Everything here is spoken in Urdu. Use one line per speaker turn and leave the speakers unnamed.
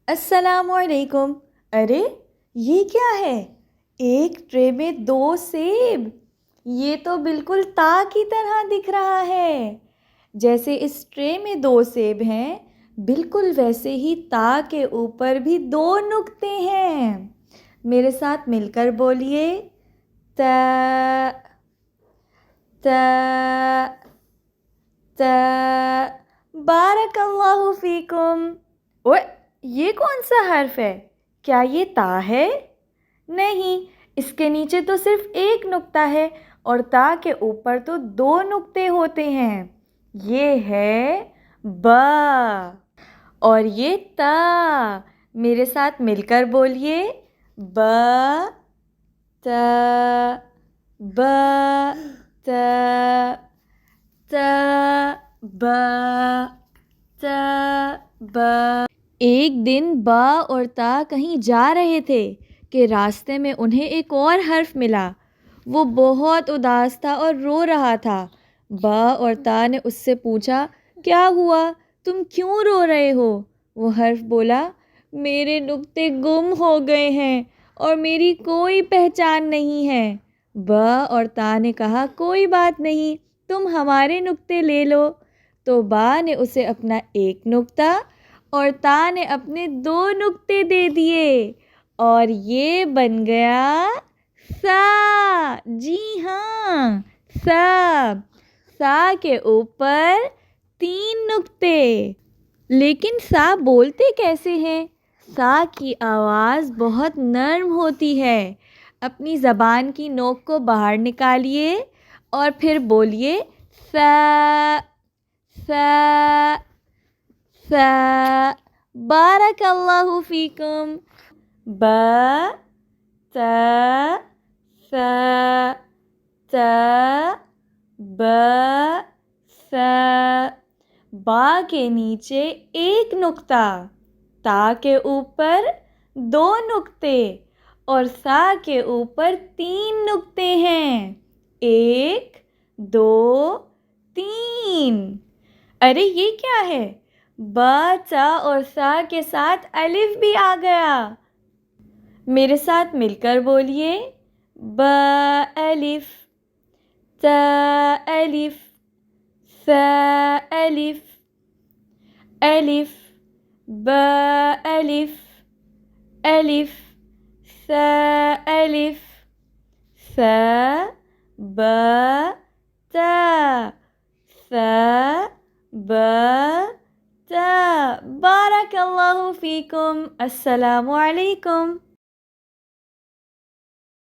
السلام علیکم۔ ارے یہ کیا ہے؟ ایک ٹرے میں 2 سیب۔ یہ تو بالکل تا کی طرح دکھ رہا ہے۔ جیسے اس ٹرے میں 2 سیب ہیں، بالکل ویسے ہی تا کے اوپر بھی 2 نقطے ہیں۔ میرے ساتھ مل کر بولیے، تا تا تا۔ بارک اللہ فیکم۔ اوئے، یہ کون سا حرف ہے؟ کیا یہ تا ہے؟ نہیں، اس کے نیچے تو صرف ایک نقطہ ہے اور تا کے اوپر تو 2 نقطے ہوتے ہیں۔ یہ ہے با اور یہ تا۔ میرے ساتھ مل کر بولیے، با تا با تا تا با تا با۔ ایک دن با اور تا کہیں جا رہے تھے کہ راستے میں انہیں ایک اور حرف ملا۔ وہ بہت اداس تھا اور رو رہا تھا۔ با اور تا نے اس سے پوچھا، کیا ہوا؟ تم کیوں رو رہے ہو؟ وہ حرف بولا، میرے نقطے گم ہو گئے ہیں اور میری کوئی پہچان نہیں ہے۔ با اور تا نے کہا، کوئی بات نہیں، تم ہمارے نقطے لے لو۔ تو با نے اسے اپنا ایک نقطہ اور تا نے اپنے 2 نقطے دے دیے اور یہ بن گیا سا۔ جی ہاں، سا۔ سا کے اوپر 3 نقطے۔ لیکن سا بولتے کیسے ہیں؟ سا کی آواز بہت نرم ہوتی ہے۔ اپنی زبان کی نوک کو باہر نکالیے اور پھر بولیے، سا سا سا۔ بارک اللہ فیکم۔ با تا سا تا با سا۔ با کے نیچے ایک نقطہ، تا کے اوپر 2 نقطے اور سا کے اوپر 3 نقطے ہیں۔ 1 2 3۔ ارے یہ کیا ہے؟ با، تا اور سا کے ساتھ الف بھی آ گیا۔ میرے ساتھ مل کر بولیے، با الف، تا الف، سا الف، الف، با الف، الف، سا الف، سا با تا، سا با تا۔ بارک اللہ فیکم۔ السلام علیکم۔